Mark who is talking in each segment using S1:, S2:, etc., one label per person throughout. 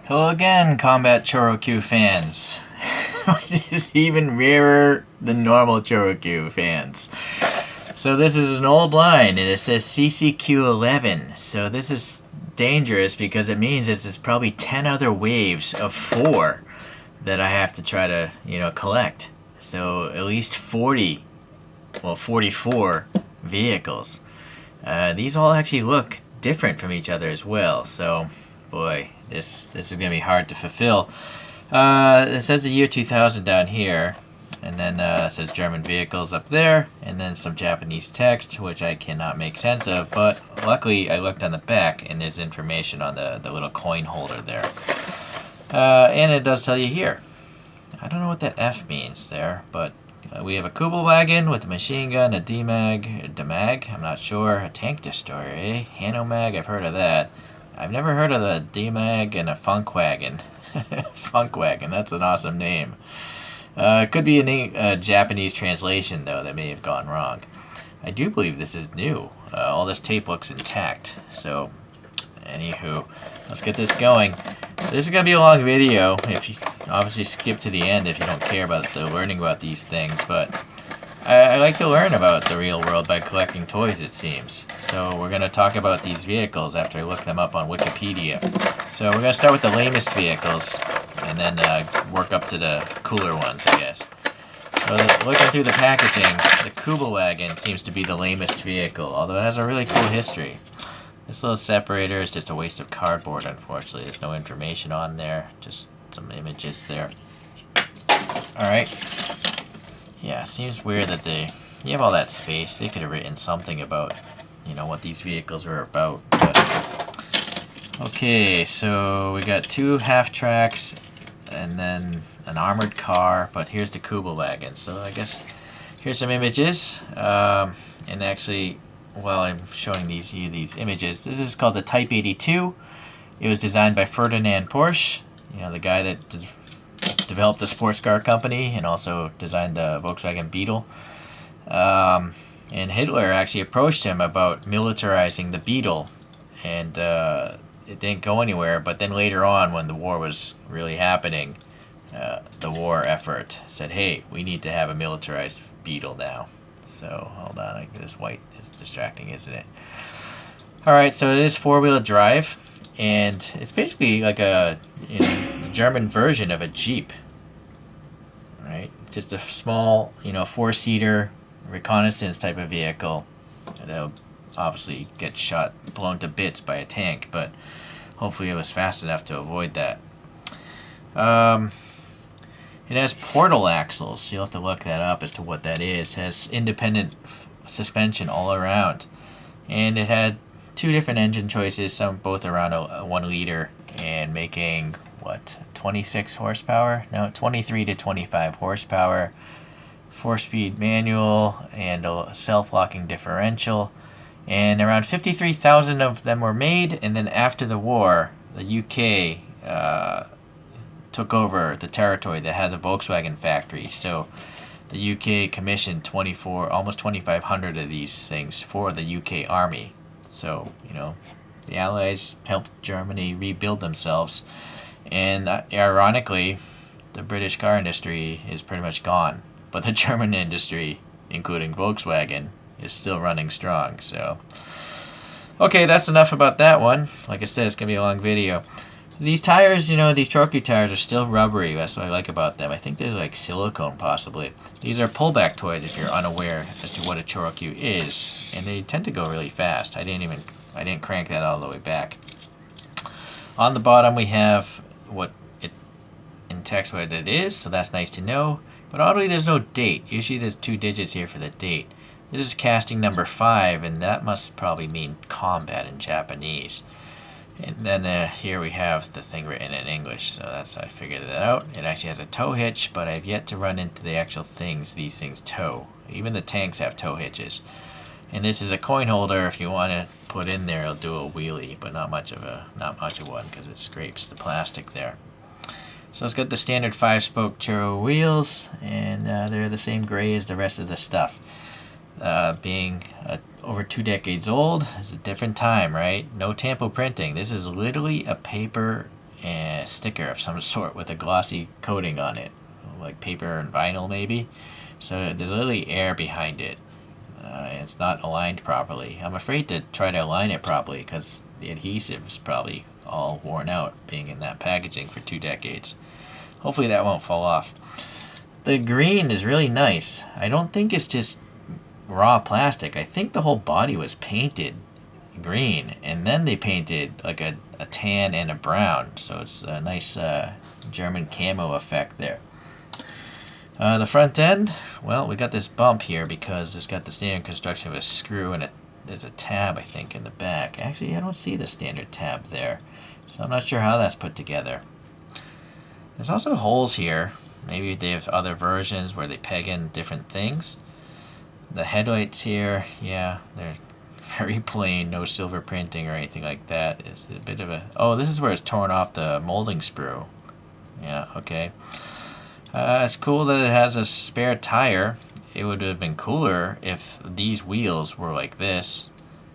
S1: Hello again, Combat Choro-Q fans. Which is even rarer than normal Choro-Q fans. So this is an old line, and it says CCQ-11. So this is dangerous because it means there's probably 10 other waves of 4 that I have to try to, collect. So at least 44 vehicles. These all actually look different from each other as well. So, boy, this is going to be hard to fulfill. It says the year 2000 down here, and then it says German vehicles up there, and then some Japanese text, which I cannot make sense of, but luckily I looked on the back, and there's information on the little coin holder there. And it does tell you here. I don't know what that F means there, but we have a Kubelwagen with a machine gun, a DMAG, I'm not sure, a tank destroyer, eh? Hanomag, I've heard of that. I've never heard of the DMAG and a Funkwagen. Funkwagen, that's an awesome name. It could be a Japanese translation, though, that may have gone wrong. I do believe this is new. All this tape looks intact. So, anywho, let's get this going. This is going to be a long video. If you obviously skip to the end if you don't care about learning about these things, but I like to learn about the real world by collecting toys, it seems. So we're going to talk about these vehicles after I look them up on Wikipedia. So we're going to start with the lamest vehicles, and then work up to the cooler ones, I guess. So looking through the packaging, the Kubelwagen seems to be the lamest vehicle, although it has a really cool history. This little separator is just a waste of cardboard, unfortunately. There's no information on there, just some images there. Alright. Yeah, seems weird that you have all that space. They could have written something about, what these vehicles were about. But, okay, so we got 2 half tracks and then an armored car, but here's the Kubelwagen. So I guess here's some images. And actually, while I'm showing these images, this is called the Type 82. It was designed by Ferdinand Porsche, the guy that developed the sports car company and also designed the Volkswagen Beetle. And Hitler actually approached him about militarizing the Beetle, and it didn't go anywhere. But then later on, when the war was really happening, the war effort said, hey, we need to have a militarized Beetle now. So, hold on, this white is distracting, isn't it? Alright, so it is 4-wheel drive, and it's basically like a German version of a Jeep. Right? Just a small, 4-seater reconnaissance type of vehicle. That'll obviously get blown to bits by a tank, but hopefully it was fast enough to avoid that. It has portal axles. You'll have to look that up as to what that is. It has independent suspension all around. And it had 2 different engine choices, some both around a 1 liter and making, 26 horsepower? No, 23 to 25 horsepower. 4-speed manual and a self-locking differential. And around 53,000 of them were made, and then after the war, the UK took over the territory that had the Volkswagen factory. So the UK commissioned almost 2,500 of these things for the UK Army. So, the Allies helped Germany rebuild themselves. And ironically, the British car industry is pretty much gone. But the German industry, including Volkswagen, is still running strong. So, okay, that's enough about that one. Like I said, it's going to be a long video. These tires, these ChoroQ tires are still rubbery. That's what I like about them. I think they're like silicone, possibly. These are pullback toys if you're unaware as to what a ChoroQ is. And they tend to go really fast. I didn't crank that all the way back. On the bottom, we have in text what it is, so that's nice to know. But oddly, there's no date. Usually there's 2 digits here for the date. This is casting number 5, and that must probably mean combat in Japanese. And then here we have the thing written in English, so I figured that out. It actually has a tow hitch, but I've yet to run into the actual things these things tow. Even the tanks have tow hitches. And this is a coin holder. If you want to put in there, it'll do a wheelie, but not much of one because it scrapes the plastic there. So it's got the standard 5-spoke Choro wheels, and they're the same gray as the rest of the stuff. Being over 2 decades old, it's a different time, right? No tampo printing. This is literally a paper sticker of some sort with a glossy coating on it, like paper and vinyl maybe. So there's literally air behind it. It's not aligned properly. I'm afraid to try to align it properly because the adhesive is probably all worn out being in that packaging for 2 decades. Hopefully that won't fall off. The green is really nice. I don't think it's just raw plastic. I think the whole body was painted green and then they painted like a tan and a brown. So it's a nice German camo effect there. The front end, well, we got this bump here because it's got the standard construction of a screw and there's a tab, I think, in the back. Actually, I don't see the standard tab there, so I'm not sure how that's put together. There's also holes here. Maybe they have other versions where they peg in different things. The headlights here, yeah, they're very plain, no silver printing or anything like that. It's a bit of a... Oh, this is where it's torn off the molding sprue. Yeah, okay. It's cool that it has a spare tire. It would have been cooler if these wheels were like this.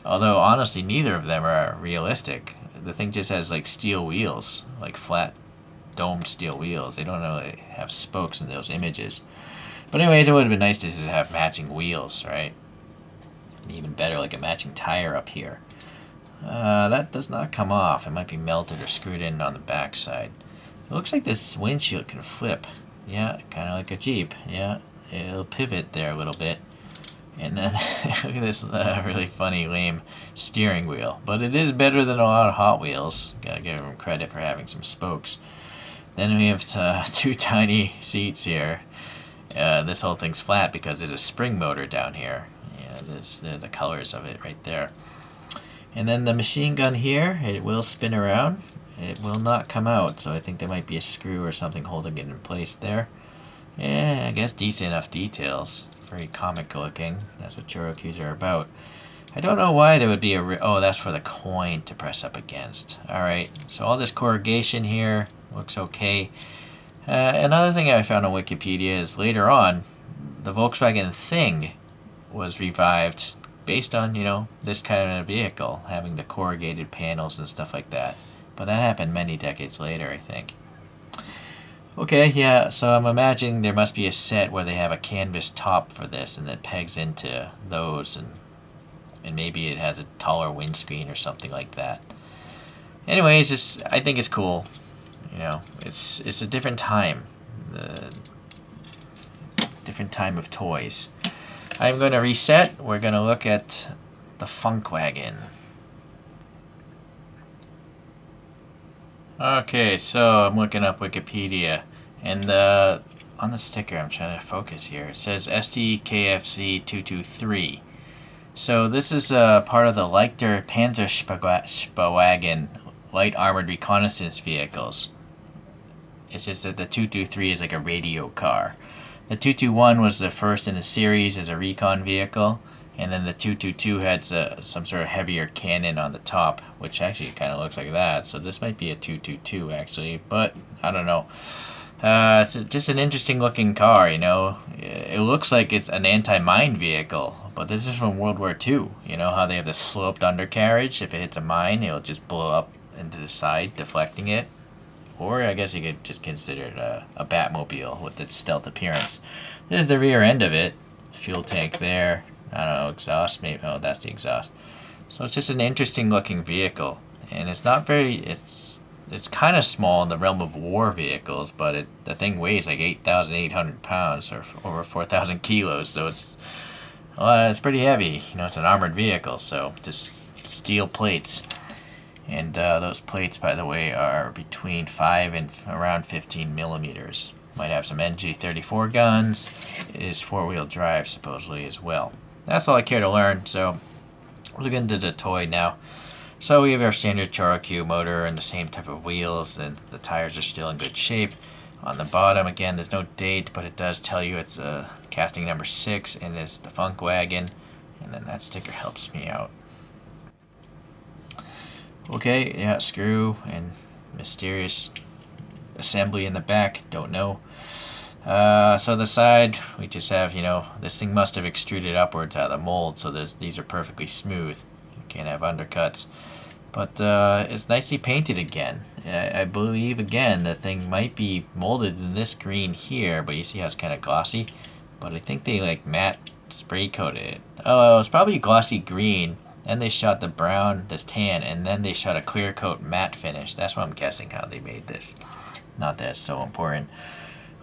S1: Although, honestly, neither of them are realistic. The thing just has, like, steel wheels. Like, flat, domed steel wheels. They don't really have spokes in those images. But anyways, it would have been nice to just have matching wheels, right? And even better, like a matching tire up here. That does not come off. It might be melted or screwed in on the back side. It looks like this windshield can flip. Yeah, kind of like a Jeep. Yeah, it'll pivot there a little bit. And then, look at this really funny, lame steering wheel. But it is better than a lot of Hot Wheels. Gotta give them credit for having some spokes. Then we have 2 tiny seats here. This whole thing's flat because there's a spring motor down here. Yeah, there's the colors of it right there. And then the machine gun here, it will spin around. It will not come out, so I think there might be a screw or something holding it in place there. Yeah, I guess decent enough details. Very comic looking. That's what ChoroQs are about. I don't know why there would be a... oh, that's for the coin to press up against. Alright, so all this corrugation here looks okay. Another thing I found on Wikipedia is later on, the Volkswagen Thing was revived based on, you know, this kind of a vehicle, having the corrugated panels and stuff like that. But that happened many decades later, I think. Okay, yeah, so I'm imagining there must be a set where they have a canvas top for this and that pegs into those, and maybe it has a taller windscreen or something like that. Anyways, I think it's cool. You know, it's a different time. Different time of toys. I'm going to reset. We're going to look at the Funkwagen. Okay, so I'm looking up Wikipedia, and on the sticker, I'm trying to focus here, it says SdKfz 223. So this is part of the Leichter Panzerwagen light armored reconnaissance vehicles. It's just that the 223 is like a radio car. The 221 was the first in the series as a recon vehicle, and then the 222 had some sort of heavier cannon on the top, which actually kind of looks like that. So this might be a 222 actually, but I don't know. It's just an interesting looking car, you know. It looks like it's an anti-mine vehicle, but this is from World War II. You know how they have the sloped undercarriage? If it hits a mine, it'll just blow up into the side, deflecting it. Or I guess you could just consider it a Batmobile with its stealth appearance. There's the rear end of it. Fuel tank there. I don't know, exhaust maybe. Oh, that's the exhaust. So it's just an interesting looking vehicle, and it's not very. It's kind of small in the realm of war vehicles, but the thing weighs like 8,800 pounds or over 4,000 kilos. So it's pretty heavy. You know, it's an armored vehicle, so just steel plates. And those plates, by the way, are between 5 and around 15 millimeters. Might have some NG34 guns. It is 4-wheel drive supposedly as well. That's all I care to learn, so we'll get into the toy now. So we have our standard ChoroQ motor and the same type of wheels, and the tires are still in good shape. On the bottom, again, there's no date, but it does tell you it's casting number 6, and it's the Funkwagen, and then that sticker helps me out. Okay, yeah, screw and mysterious assembly in the back, don't know. So the side, we just have, you know, this thing must have extruded upwards out of the mold, so these are perfectly smooth. You can't have undercuts. But it's nicely painted again. I believe, again, the thing might be molded in this green here, but you see how it's kind of glossy? But I think they like matte spray coated it. Oh, it's probably glossy green. Then they shot the brown, this tan, and then they shot a clear coat matte finish. That's what I'm guessing how they made this. Not that it's so important.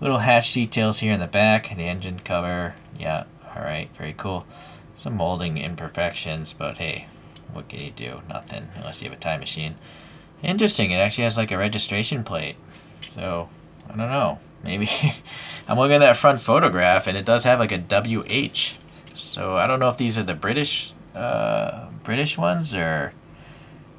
S1: Little hatch details here in the back, the engine cover. Yeah, alright, very cool. Some molding imperfections, but hey, what can you do? Nothing, unless you have a time machine. Interesting, it actually has like a registration plate. So, I don't know. Maybe I'm looking at that front photograph and it does have like a WH. So I don't know if these are the British ones, or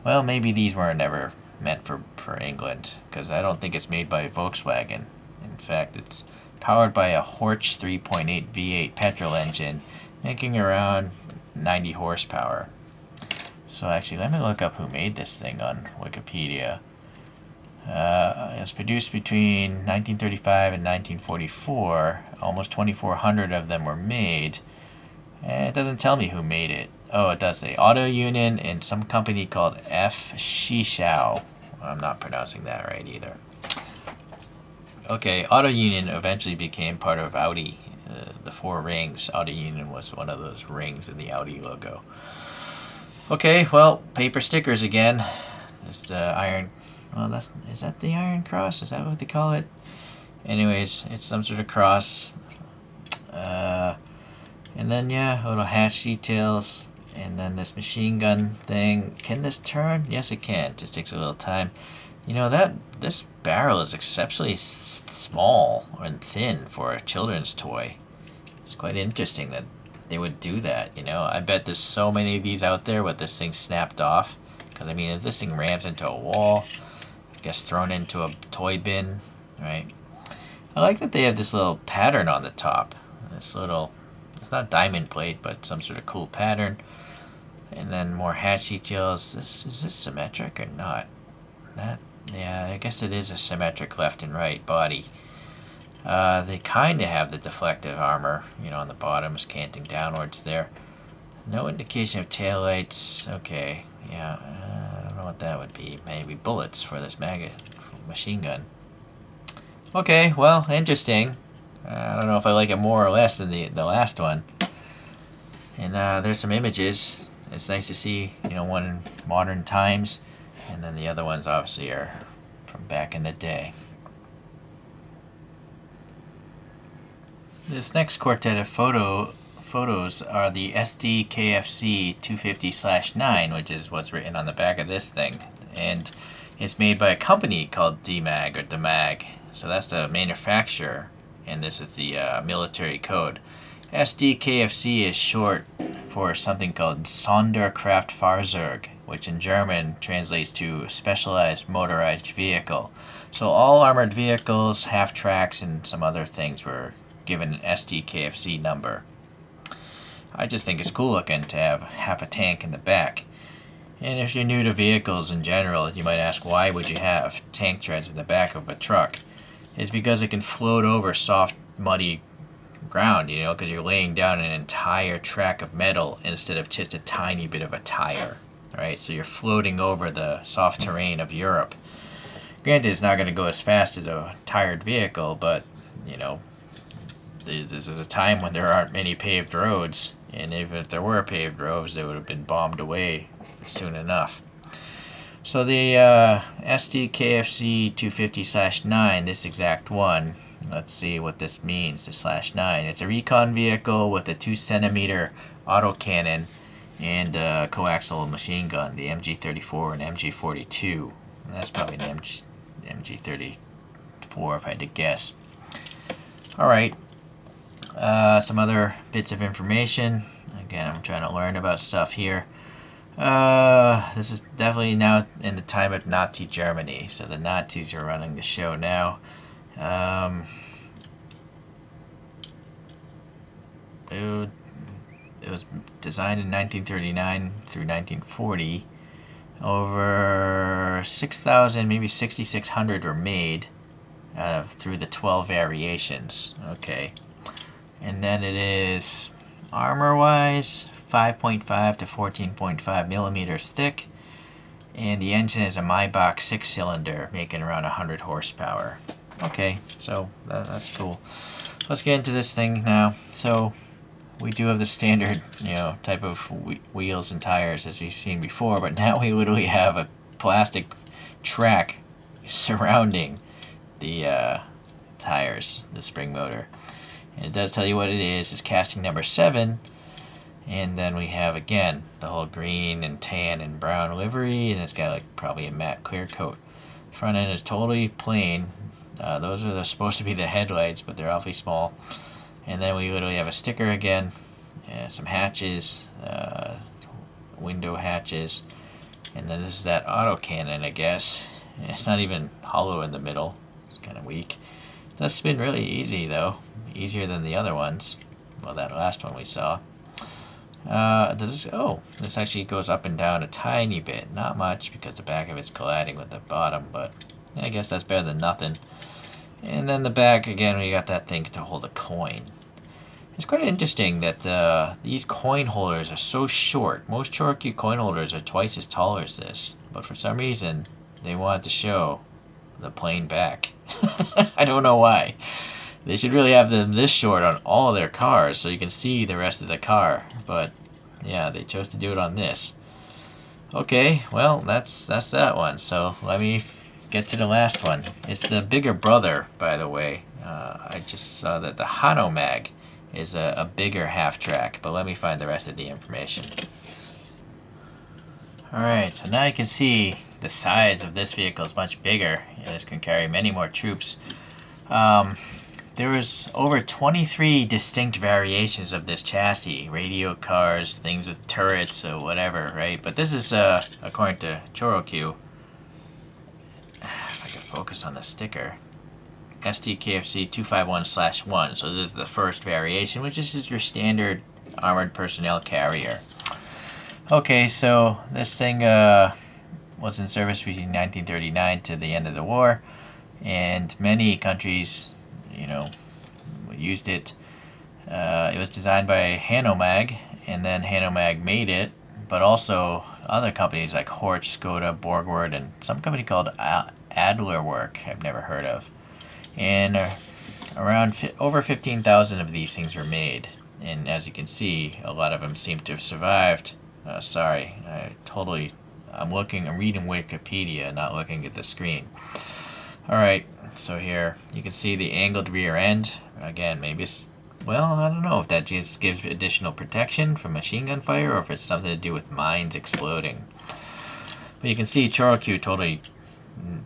S1: well, maybe these were never meant for England, because I don't think it's made by Volkswagen. In fact, it's powered by a Horch 3.8 V8 petrol engine, making around 90 horsepower. So actually, let me look up who made this thing on Wikipedia. It was produced between 1935 and 1944. Almost 2,400 of them were made. And it doesn't tell me who made it. Oh, it does say Auto Union and some company called F. Shishao. I'm not pronouncing that right either. Okay, Auto Union eventually became part of Audi. The four rings. Auto Union was one of those rings in the Audi logo. Okay, well, paper stickers again. Just iron. Well, is that the Iron Cross? Is that what they call it? Anyways, it's some sort of cross. And then, yeah, little hatch details. And then this machine gun thing. Can this turn? Yes, it can. Just takes a little time. You know, this barrel is exceptionally small and thin for a children's toy. It's quite interesting that they would do that, you know. I bet there's so many of these out there with this thing snapped off. Because, I mean, if this thing rams into a wall, I guess thrown into a toy bin, right? I like that they have this little pattern on the top. This little, it's not diamond plate, but some sort of cool pattern. And then more hatch details. Is this symmetric or not? Yeah, I guess it is a symmetric left and right body. They kind of have the deflective armor, you know, on the bottom is canting downwards there. No indication of taillights. Okay, yeah, I don't know what that would be. Maybe bullets for this machine gun. Okay, well, interesting. I don't know if I like it more or less than the last one. And there's some images. It's nice to see, you know, one in modern times, and then the other ones obviously are from back in the day. This next quartet of photos are the SdKfz 250/9, which is what's written on the back of this thing, and it's made by a company called DMAG or DMAG. So that's the manufacturer, and this is the military code. SdKfz is short for something called Sonderkraftfahrzeug, which in German translates to specialized motorized vehicle. So all armored vehicles, half-tracks, and some other things were given an SdKfz number. I just think it's cool looking to have half a tank in the back. And if you're new to vehicles in general, you might ask, why would you have tank treads in the back of a truck? It's because it can float over soft, muddy ground, you know, because you're laying down an entire track of metal instead of just a tiny bit of a tire, right? So you're floating over the soft terrain of Europe. Granted, it's not going to go as fast as a tired vehicle, but, you know, this is a time when there aren't many paved roads, and even if there were paved roads, they would have been bombed away soon enough. So the SdKfz 250/9, this exact one, let's see what this means, the /9. It's a recon vehicle with a 2 centimeter autocannon and a coaxial machine gun, the MG34 and MG42. And that's probably an MG34 if I had to guess. Alright, some other bits of information. Again, I'm trying to learn about stuff here. This is definitely now in the time of Nazi Germany, so the Nazis are running the show now. It was designed in 1939 through 1940. Over 6,000, maybe 6,600 were made through the 12 variations. Okay. And then it is armor-wise, 5.5 to 14.5 millimeters thick. And the engine is a Maybach 6-cylinder, making around 100 horsepower. Okay, so that's cool. Let's get into this thing now. So we do have the standard, type of wheels and tires as we've seen before, but now we literally have a plastic track surrounding the tires, the spring motor. And it does tell you what it is. It's casting number 7. And then we have, again, the whole green and tan and brown livery, and it's got like probably a matte clear coat. Front end is totally plain. Those are supposed to be the headlights, but they're awfully small. And then we literally have a sticker again, some hatches, window hatches, and then this is that autocannon, I guess. It's not even hollow in the middle. It's kind of weak. It does spin really easy, though. Easier than the other ones. Well, that last one we saw. This actually goes up and down a tiny bit. Not much, because the back of it's colliding with the bottom, but I guess that's better than nothing. And then the back, again, we got that thing to hold a coin. It's quite interesting that these coin holders are so short. Most ChoroQ coin holders are twice as tall as this, but for some reason, they wanted to show the plain back. I don't know why. They should really have them this short on all their cars so you can see the rest of the car. But yeah, they chose to do it on this. Okay, well, that's that one. So let me get to the last one. It's the bigger brother, by the way. I just saw that the Hanomag is a bigger half track, but let me find the rest of the information. Alright, so now you can see the size of this vehicle is much bigger. This can carry many more troops. There was over 23 distinct variations of this chassis. Radio cars, things with turrets, or whatever, right? But this is, according to ChoroQ, if I can focus on the sticker, SdKfz 251/1. So this is the first variation, which is your standard armored personnel carrier. Okay, so this thing was in service between 1939 to the end of the war, and many countries used it. It was designed by Hanomag, and then Hanomag made it, but also other companies like Horch, Skoda, Borgward, and some company called Adlerwerk I've never heard of. And around over 15,000 of these things were made, and as you can see, a lot of them seem to have survived. Sorry, I'm reading Wikipedia, not looking at the screen. Alright, so here you can see the angled rear end. Again, maybe I don't know if that just gives additional protection from machine gun fire or if it's something to do with mines exploding. But you can see ChoroQ totally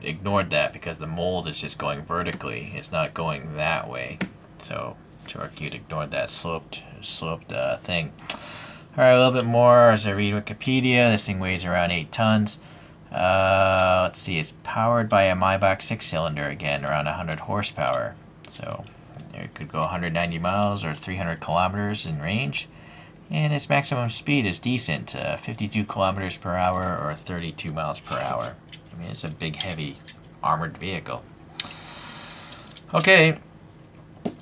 S1: ignored that because the mold is just going vertically. It's not going that way. So ChoroQ ignored that sloped thing. Alright, a little bit more as I read Wikipedia. This thing weighs around 8 tons. Let's see, it's powered by a Maybach 6-cylinder, again, around 100 horsepower. So it could go 190 miles or 300 kilometers in range. And its maximum speed is decent, 52 kilometers per hour or 32 miles per hour. I mean, it's a big, heavy, armored vehicle. Okay,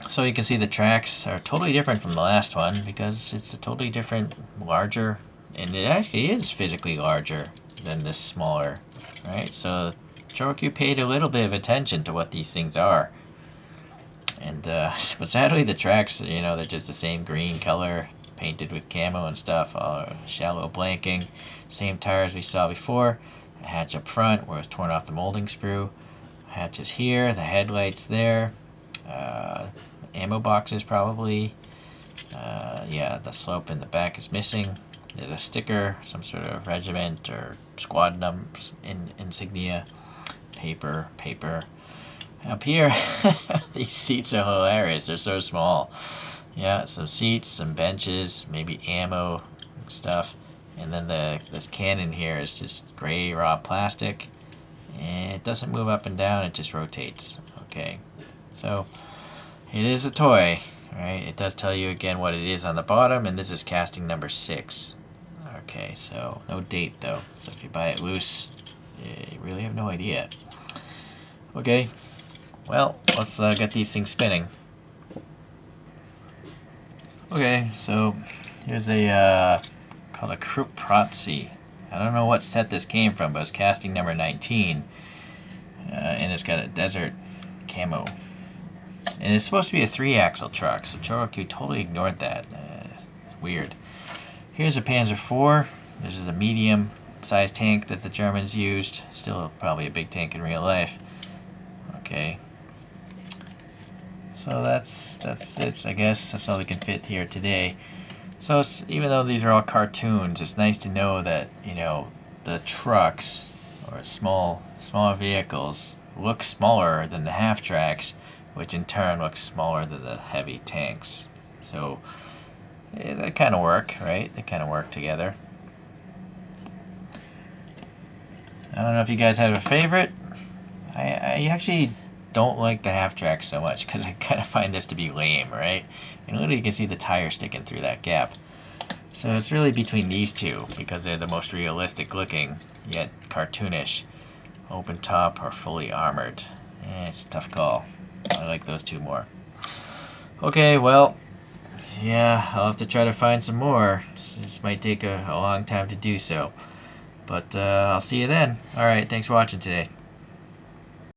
S1: so you can see the tracks are totally different from the last one because it's a totally different, larger, and it actually is physically larger than this smaller, right? So ChoroQ paid a little bit of attention to what these things are. And but sadly the tracks, they're just the same green color, painted with camo and stuff, shallow blanking, same tires we saw before, a hatch up front where it's torn off the molding screw, hatches here, the headlights there, ammo boxes probably, yeah, the slope in the back is missing. There's a sticker, some sort of regiment or squad numbers, insignia, paper. Up here, these seats are hilarious. They're so small. Yeah, some seats, some benches, maybe ammo stuff. And then this cannon here is just gray raw plastic. And it doesn't move up and down, it just rotates. Okay, so it is a toy, right? It does tell you again what it is on the bottom, and this is casting number 6. Okay, so no date though. So if you buy it loose, you really have no idea. Okay, well, let's get these things spinning. Okay, so here's a called a Kubelwagen. I don't know what set this came from, but it's casting number 19. And it's got a desert camo. And it's supposed to be a 3-axle truck, so ChoroQ totally ignored that. It's weird. Here's a Panzer IV. This is a medium-sized tank that the Germans used. Still probably a big tank in real life. Okay. So that's it, I guess. That's all we can fit here today. So even though these are all cartoons, it's nice to know that, you know, the trucks or smaller vehicles look smaller than the half-tracks, which in turn looks smaller than the heavy tanks. So they kind of work, right? They kind of work together. I don't know if you guys have a favorite. I actually don't like the half-track so much because I kind of find this to be lame, right? And literally you can see the tire sticking through that gap. So it's really between these two because they're the most realistic looking, yet cartoonish. Open top or fully armored. It's a tough call. I like those two more. Okay, well, yeah, I'll have to try to find some more. This might take a long time to do so. But I'll see you then. Alright, thanks for watching today.